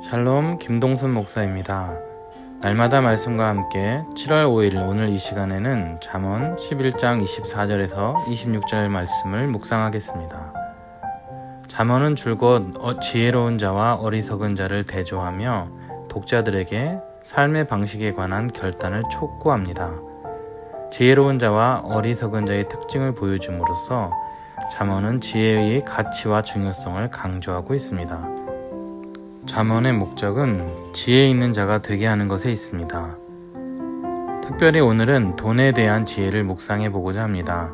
샬롬 김동순 목사입니다. 날마다 말씀과 함께 7월 5일 오늘 이 시간에는 잠언 11장 24절에서 26절 말씀을 묵상하겠습니다. 잠언은 줄곧 지혜로운 자와 어리석은 자를 대조하며 독자들에게 삶의 방식에 관한 결단을 촉구합니다. 지혜로운 자와 어리석은 자의 특징을 보여줌으로써 잠언은 지혜의 가치와 중요성을 강조하고 있습니다. 잠언의 목적은 지혜 있는 자가 되게 하는 것에 있습니다. 특별히 오늘은 돈에 대한 지혜를 묵상해 보고자 합니다.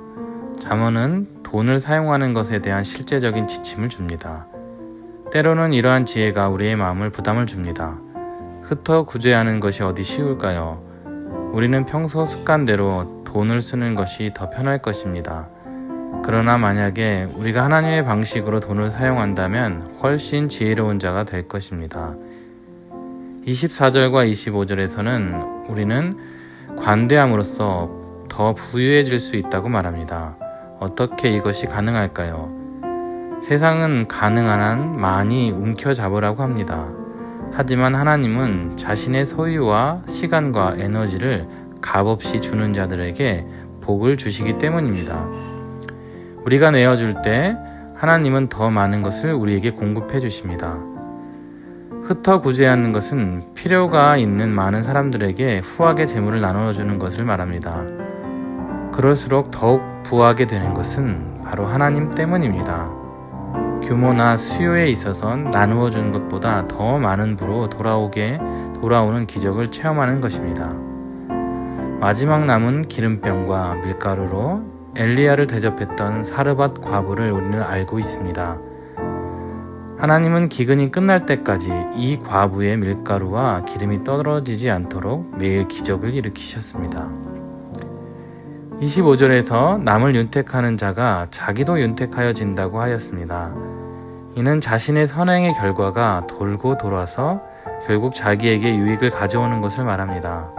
잠언은 돈을 사용하는 것에 대한 실제적인 지침을 줍니다. 때로는 이러한 지혜가 우리의 마음을 부담을 줍니다. 흩어 구제하는 것이 어디 쉬울까요? 우리는 평소 습관대로 돈을 쓰는 것이 더 편할 것입니다. 그러나 만약에 우리가 하나님의 방식으로 돈을 사용한다면 훨씬 지혜로운 자가 될 것입니다. 24절과 25절에서는 우리는 관대함으로써 더 부유해질 수 있다고 말합니다. 어떻게 이것이 가능할까요? 세상은 가능한 한 많이 움켜잡으라고 합니다. 하지만 하나님은 자신의 소유와 시간과 에너지를 값없이 주는 자들에게 복을 주시기 때문입니다. 우리가 내어줄 때 하나님은 더 많은 것을 우리에게 공급해 주십니다. 흩어 구제하는 것은 필요가 있는 많은 사람들에게 후하게 재물을 나눠주는 것을 말합니다. 그럴수록 더욱 부하게 되는 것은 바로 하나님 때문입니다. 규모나 수요에 있어선 나누어 주는 것보다 더 많은 부로 돌아오는 기적을 체험하는 것입니다. 마지막 남은 기름병과 밀가루로 엘리야를 대접했던 사르밧 과부를 우리는 알고 있습니다. 하나님은 기근이 끝날 때까지 이 과부의 밀가루와 기름이 떨어지지 않도록 매일 기적을 일으키셨습니다. 25절에서 남을 윤택하는 자가 자기도 윤택하여진다고 하였습니다. 이는 자신의 선행의 결과가 돌고 돌아서 결국 자기에게 유익을 가져오는 것을 말합니다.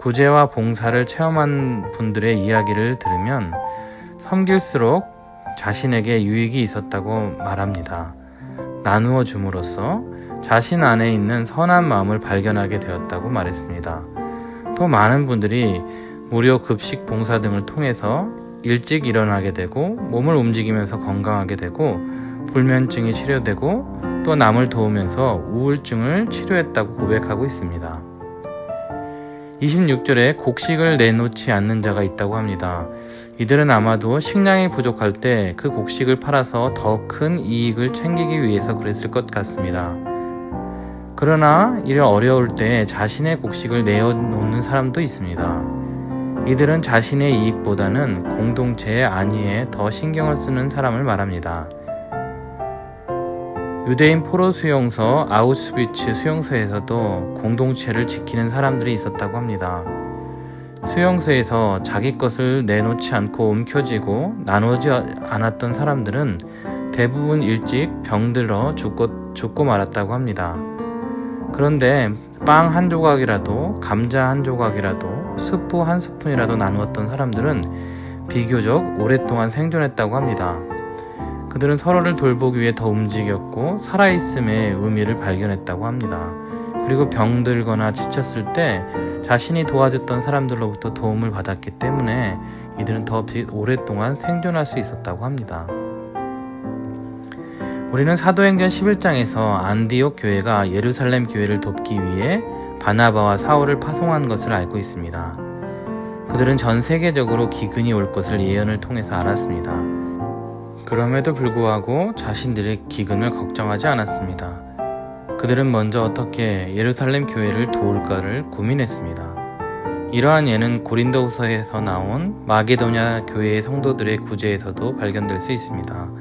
구제와 봉사를 체험한 분들의 이야기를 들으면 섬길수록 자신에게 유익이 있었다고 말합니다. 나누어 줌으로써 자신 안에 있는 선한 마음을 발견하게 되었다고 말했습니다. 또 많은 분들이 무료 급식 봉사 등을 통해서 일찍 일어나게 되고 몸을 움직이면서 건강하게 되고 불면증이 치료되고 또 남을 도우면서 우울증을 치료했다고 고백하고 있습니다. 26절에 곡식을 내놓지 않는 자가 있다고 합니다. 이들은 아마도 식량이 부족할 때 그 곡식을 팔아서 더 큰 이익을 챙기기 위해서 그랬을 것 같습니다. 그러나 이런 어려울 때 자신의 곡식을 내어놓는 사람도 있습니다. 이들은 자신의 이익보다는 공동체의 안위에 더 신경을 쓰는 사람을 말합니다. 유대인 포로 수용소 아우슈비츠 수용소에서도 공동체를 지키는 사람들이 있었다고 합니다. 수용소에서 자기 것을 내놓지 않고 움켜쥐고 나누지 않았던 사람들은 대부분 일찍 병들어 죽고 말았다고 합니다. 그런데 빵 한 조각이라도 감자 한 조각이라도 스프 한 스푼이라도 나누었던 사람들은 비교적 오랫동안 생존했다고 합니다. 그들은 서로를 돌보기 위해 더 움직였고 살아있음의 의미를 발견했다고 합니다. 그리고 병들거나 지쳤을 때 자신이 도와줬던 사람들로부터 도움을 받았기 때문에 이들은 더 오랫동안 생존할 수 있었다고 합니다. 우리는 사도행전 11장에서 안디옥 교회가 예루살렘 교회를 돕기 위해 바나바와 사울을 파송한 것을 알고 있습니다. 그들은 전 세계적으로 기근이 올 것을 예언을 통해서 알았습니다. 그럼에도 불구하고 자신들의 기근을 걱정하지 않았습니다. 그들은 먼저 어떻게 예루살렘 교회를 도울까를 고민했습니다. 이러한 예는 고린도후서에서 나온 마게도냐 교회의 성도들의 구제에서도 발견될 수 있습니다.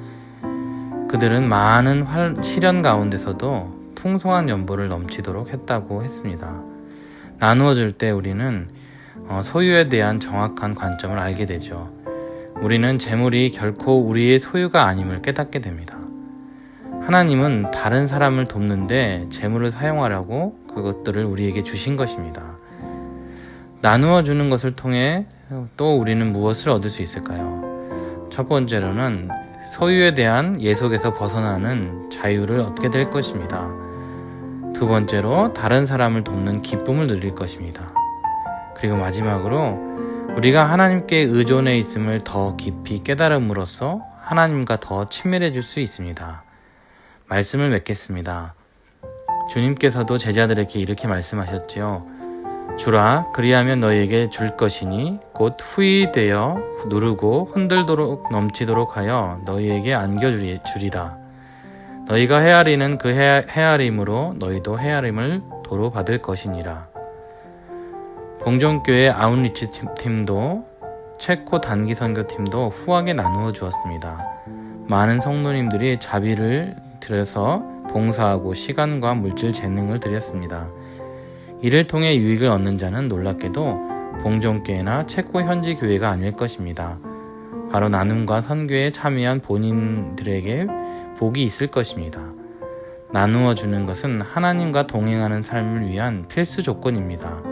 그들은 많은 시련 가운데서도 풍성한 연보를 넘치도록 했다고 했습니다. 나누어 줄 때 우리는 소유에 대한 정확한 관점을 알게 되죠. 우리는 재물이 결코 우리의 소유가 아님을 깨닫게 됩니다. 하나님은 다른 사람을 돕는데 재물을 사용하라고 그것들을 우리에게 주신 것입니다. 나누어 주는 것을 통해 또 우리는 무엇을 얻을 수 있을까요? 첫 번째로는 소유에 대한 예속에서 벗어나는 자유를 얻게 될 것입니다. 두 번째로 다른 사람을 돕는 기쁨을 누릴 것입니다. 그리고 마지막으로 우리가 하나님께 의존해 있음을 더 깊이 깨달음으로써 하나님과 더 친밀해질 수 있습니다. 말씀을 맺겠습니다. 주님께서도 제자들에게 이렇게 말씀하셨지요. 주라, 그리하면 너희에게 줄 것이니 곧 후히 되어 누르고 흔들도록 넘치도록 하여 너희에게 안겨주리라. 너희가 헤아리는 그 헤아림으로 너희도 헤아림을 도로 받을 것이니라. 봉정교회 아웃리치 팀도 체코 단기 선교팀도 후하게 나누어 주었습니다. 많은 성도님들이 자비를 들여서 봉사하고 시간과 물질 재능을 들였습니다. 이를 통해 유익을 얻는 자는 놀랍게도 봉정교회나 체코 현지 교회가 아닐 것입니다. 바로 나눔과 선교에 참여한 본인들에게 복이 있을 것입니다. 나누어 주는 것은 하나님과 동행하는 삶을 위한 필수 조건입니다.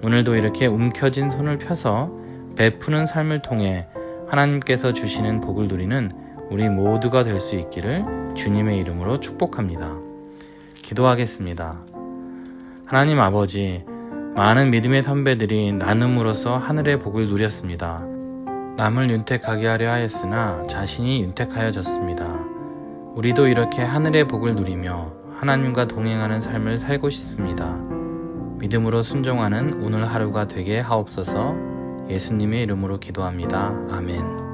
오늘도 이렇게 움켜진 손을 펴서 베푸는 삶을 통해 하나님께서 주시는 복을 누리는 우리 모두가 될 수 있기를 주님의 이름으로 축복합니다. 기도하겠습니다. 하나님 아버지, 많은 믿음의 선배들이 나눔으로써 하늘의 복을 누렸습니다. 남을 윤택하게 하려 하였으나 자신이 윤택하여졌습니다. 우리도 이렇게 하늘의 복을 누리며 하나님과 동행하는 삶을 살고 싶습니다. 믿음으로 순종하는 오늘 하루가 되게 하옵소서. 예수님의 이름으로 기도합니다. 아멘.